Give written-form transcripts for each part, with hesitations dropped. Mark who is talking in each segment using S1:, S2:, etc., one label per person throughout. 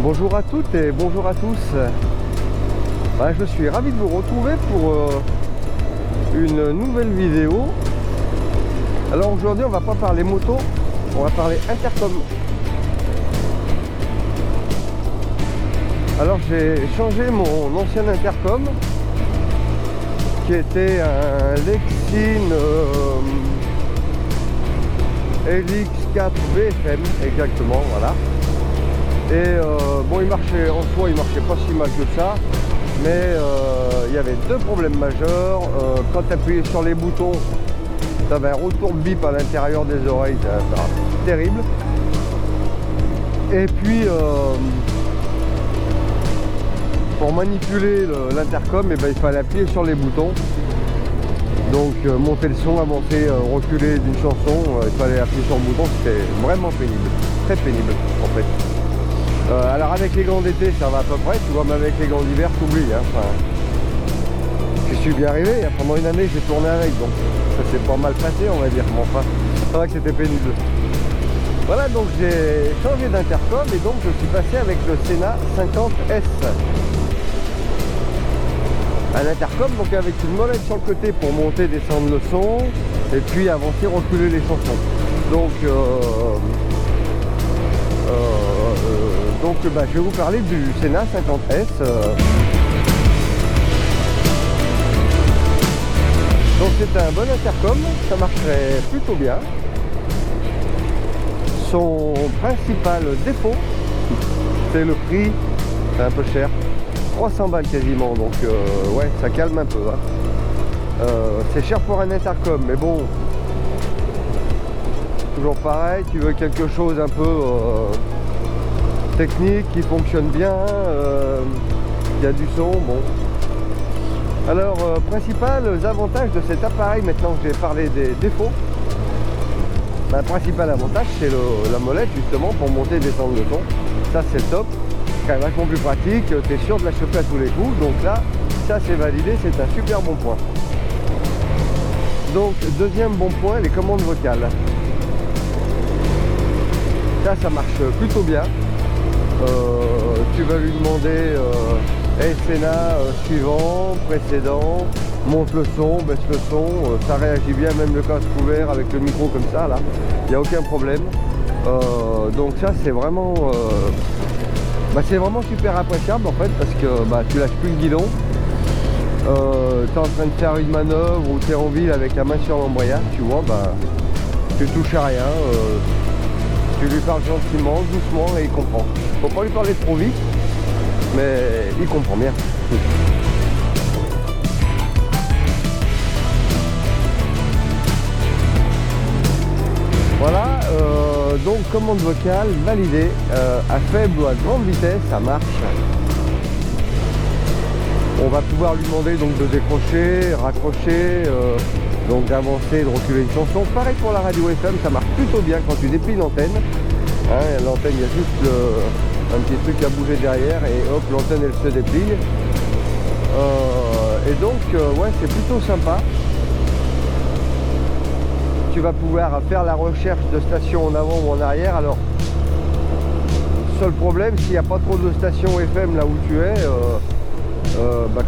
S1: Bonjour à toutes et bonjour à tous. Je suis ravi de vous retrouver pour une nouvelle vidéo. Alors aujourd'hui on va pas parler moto, on va parler intercom. Alors j'ai changé mon ancien intercom qui était un Lexin LX4 VFM exactement, voilà. Et bon, il marchait en soi, il marchait pas si mal que ça, mais il y avait deux problèmes majeurs. Quand tu appuyais sur les boutons, tu avais un retour de bip à l'intérieur des oreilles, c'était terrible. Et puis pour manipuler l'intercom, il fallait appuyer sur les boutons. Donc monter le son, avancer, reculer d'une chanson, il fallait appuyer sur le bouton, c'était vraiment pénible, très pénible en fait. Alors avec les gants d'été ça va à peu près, tu vois, mais avec les gants d'hiver t'oublies, hein. Enfin, je suis bien arrivé, pendant une année j'ai tourné avec, donc ça s'est pas mal passé on va dire, mais enfin c'est vrai que c'était pénible. Voilà, donc j'ai changé d'intercom et donc je suis passé avec le Sena 50S. Un intercom donc avec une molette sur le côté pour monter, descendre le son et puis avancer, reculer les chansons. Donc je vais vous parler du Sena 50S. Donc c'est un bon intercom, ça marcherait plutôt bien. Son principal défaut, c'est le prix, c'est un peu cher. 300 balles quasiment, donc ouais, ça calme un peu, hein. C'est cher pour un intercom, mais bon, toujours pareil, tu veux quelque chose un peu technique, qui fonctionne bien, il y a du son, bon. Alors, principal avantage de cet appareil, maintenant que j'ai parlé des défauts, le principal avantage c'est la molette justement pour monter et descendre le son. Ça c'est top, c'est quand même vachement plus pratique, tu es sûr de la choper à tous les coups, donc là, ça c'est validé, c'est un super bon point. Donc, deuxième bon point, les commandes vocales. Ça marche plutôt bien. Tu vas lui demander Sena suivant, précédent, monte le son, baisse le son, ça réagit bien, même le casque ouvert avec le micro comme ça, là, il n'y a aucun problème. Donc ça c'est vraiment super appréciable en fait, parce que tu lâches plus le guidon, tu es en train de faire une manœuvre ou tu es en ville avec la main sur l'embrayage, tu vois, tu touches à rien, tu lui parles gentiment, doucement et il comprend. Faut pas lui parler trop vite, mais il comprend bien. Voilà, donc commande vocale validée, à faible ou à grande vitesse, ça marche. On va pouvoir lui demander donc de décrocher, raccrocher, donc d'avancer, de reculer une chanson. Pareil pour la radio FM, ça marche plutôt bien quand tu déplies l'antenne. Hein, l'antenne, il y a juste un petit truc à bouger derrière et hop, l'antenne elle se déplie. Et donc, ouais, c'est plutôt sympa. Tu vas pouvoir faire la recherche de stations en avant ou en arrière. Alors, seul problème, s'il n'y a pas trop de stations FM là où tu es,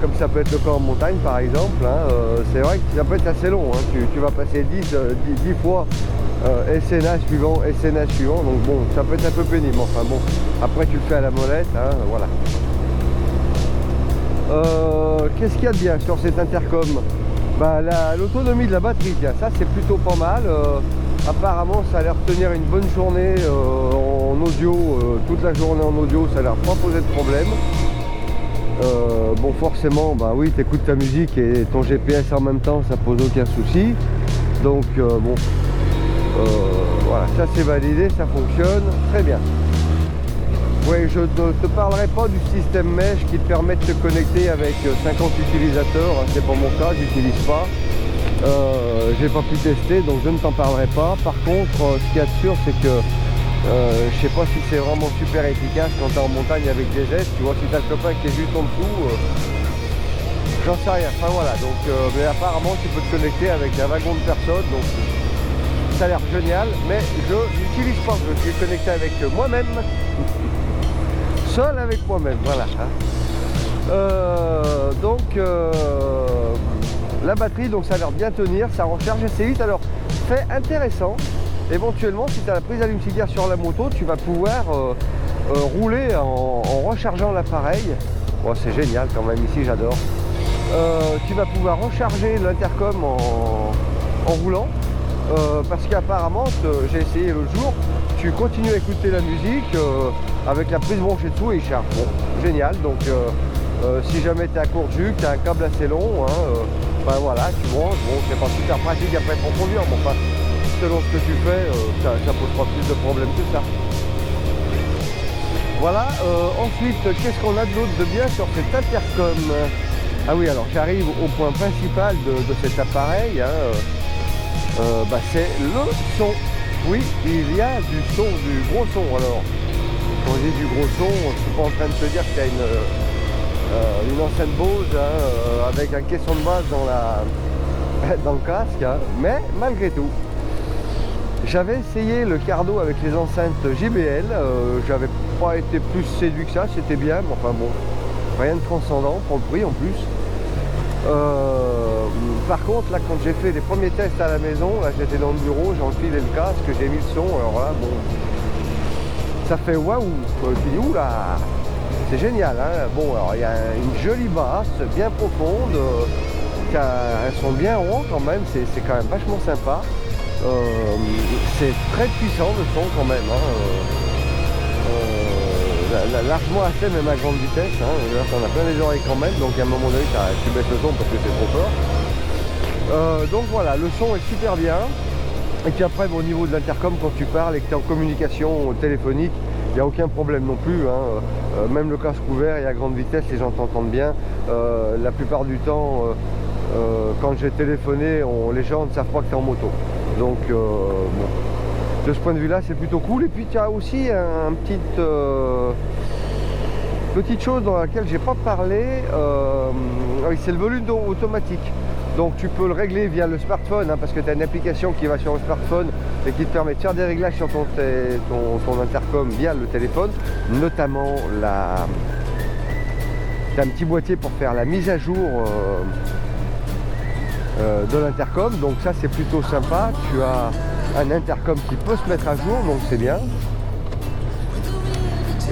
S1: comme ça peut être le cas en montagne par exemple, hein, c'est vrai que ça peut être assez long, hein. Tu vas passer 10 fois Sena suivant, donc bon, ça peut être un peu pénible, enfin bon, après tu le fais à la molette, hein, voilà. Qu'est-ce qu'il y a de bien sur cet intercom? L'autonomie de la batterie, ça c'est plutôt pas mal. Apparemment ça a l'air de tenir une bonne journée en audio, toute la journée en audio, ça a l'air pas poser de problème. Bon, forcément, oui, tu écoutes ta musique et ton GPS en même temps, ça pose aucun souci. Donc bon, voilà, ça c'est validé, ça fonctionne très bien. Oui, je ne te parlerai pas du système mesh qui te permet de te connecter avec 50 utilisateurs, hein, c'est pas mon cas, j'utilise pas. J'ai pas pu tester, donc je ne t'en parlerai pas. Par contre, ce qu'il y a de sûr, c'est que je sais pas si c'est vraiment super efficace quand tu es en montagne avec des aides, tu vois, si tu as le copain qui est juste en dessous, j'en sais rien. Enfin voilà, donc mais apparemment tu peux te connecter avec un wagon de personnes, donc ça a l'air génial, mais je n'utilise pas, je suis connecté avec moi-même. seul avec moi-même, voilà. La batterie, donc ça a l'air de bien tenir, ça recharge assez vite. Alors, fait intéressant, éventuellement, si tu as la prise allume-cigare sur la moto, tu vas pouvoir rouler en rechargeant l'appareil. Bon, c'est génial quand même, ici j'adore. Tu vas pouvoir recharger l'intercom en roulant, parce qu'apparemment, j'ai essayé l'autre jour, tu continues à écouter la musique avec la prise branchée dessous et il charge. Bon, génial, donc si jamais tu es à court de jus, tu as un câble assez long, ben voilà, tu branches, bon, c'est pas super pratique après pour conduire, mais enfin, selon ce que tu fais, ça pose pas plus de problèmes que ça. Voilà, ensuite, qu'est-ce qu'on a de l'autre de bien sur cet intercom? Ah oui, alors j'arrive au point principal de cet appareil, bah, c'est le son. Oui, il y a du son, du gros son. Alors, quand je dis du gros son, je suis pas en train de te dire qu'il y a une enceinte Bose avec un caisson de basse dans le casque, mais malgré tout, j'avais essayé le Cardo avec les enceintes JBL, j'avais pas été plus séduit que ça, c'était bien, mais enfin bon, rien de transcendant pour le prix en plus. Par contre, là, quand j'ai fait les premiers tests à la maison, là, j'étais dans le bureau, j'ai enfilé le casque, j'ai mis le son, alors là, bon, ça fait waouh, tu dis oula, c'est génial, hein. Bon, alors il y a une jolie basse, bien profonde, elles sont bien rondes quand même, c'est quand même vachement sympa. C'est très puissant le son quand même, largement assez même à grande vitesse, là t'en as plein les oreilles quand même, donc à un moment donné tu baisses le son parce que c'est trop fort. Donc voilà, le son est super bien. Et puis après, au niveau de l'intercom, quand tu parles et que tu es en communication téléphonique, il n'y a aucun problème non plus, même le casque ouvert et à grande vitesse, les gens t'entendent bien. La plupart du temps, quand j'ai téléphoné, les gens ne savent pas que tu es en moto. Donc bon, de ce point de vue là c'est plutôt cool. Et puis tu as aussi un petite chose dans laquelle j'ai pas parlé, c'est le volume automatique. Donc tu peux le régler via le smartphone, parce que tu as une application qui va sur le smartphone et qui te permet de faire des réglages sur ton intercom via le téléphone, notamment tu as un petit boîtier pour faire la mise à jour de l'intercom, donc ça c'est plutôt sympa. Tu as un intercom qui peut se mettre à jour, donc c'est bien.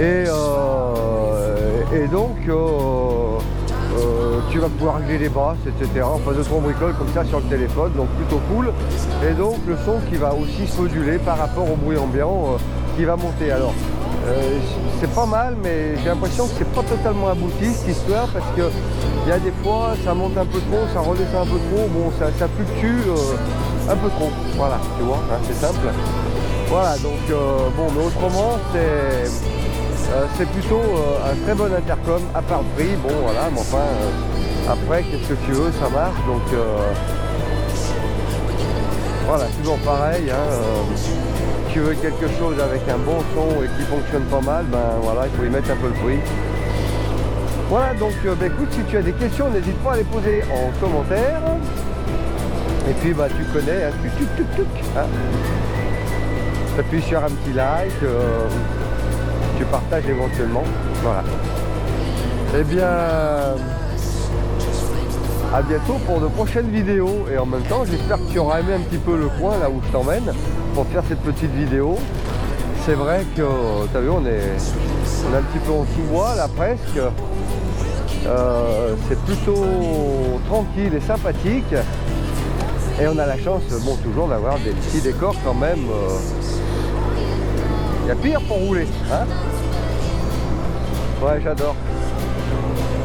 S1: Et donc tu vas pouvoir régler les basses, etc. Enfin, de ton bricole comme ça sur le téléphone, donc plutôt cool. Et donc le son qui va aussi se moduler par rapport au bruit ambiant qui va monter. Alors c'est pas mal, mais j'ai l'impression que c'est pas totalement abouti cette histoire, parce que il y a des fois ça monte un peu trop, ça redescend un peu trop, bon ça fluctue un peu trop, voilà, tu vois, c'est simple. Voilà, donc bon, mais autrement c'est plutôt un très bon intercom, à part le prix, bon voilà, mais enfin après qu'est-ce que tu veux, ça marche, donc voilà, toujours pareil, tu veux quelque chose avec un bon son et qui fonctionne pas mal, ben voilà, il faut y mettre un peu le prix. Voilà, donc écoute, si tu as des questions, n'hésite pas à les poser en commentaire. Et puis bah tu connais, t'appuies sur un petit like, tu partages éventuellement. Voilà. Eh bien, à bientôt pour de prochaines vidéos. Et en même temps, j'espère que tu auras aimé un petit peu le coin là où je t'emmène pour faire cette petite vidéo. C'est vrai que, t'as vu, on est un petit peu en sous-bois là presque. C'est plutôt tranquille et sympathique. Et on a la chance, bon, toujours d'avoir des petits décors quand même. Il y a pire pour rouler, Ouais, j'adore.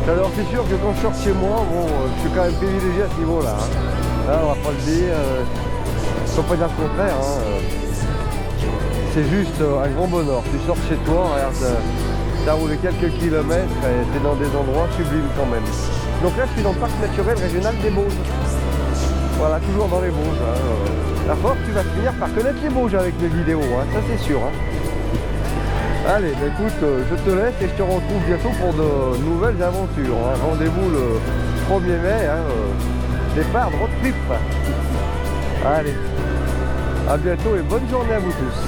S1: J'adore, c'est sûr que quand je sors chez moi, bon, je suis quand même privilégié à ce niveau-là. On va pas le dire, faut pas dire le contraire. C'est juste un grand bonheur. Tu sors chez toi, regarde, t'as roulé quelques kilomètres et t'es dans des endroits sublimes quand même. Donc là, je suis dans le parc naturel régional des Bauges. Voilà, toujours dans les Bauges. La force, tu vas finir par connaître les Bauges avec mes vidéos, ça c'est sûr. Allez, bah écoute, je te laisse et je te retrouve bientôt pour de nouvelles aventures. Rendez-vous le 1er mai, départ de road trip. Allez, à bientôt et bonne journée à vous tous.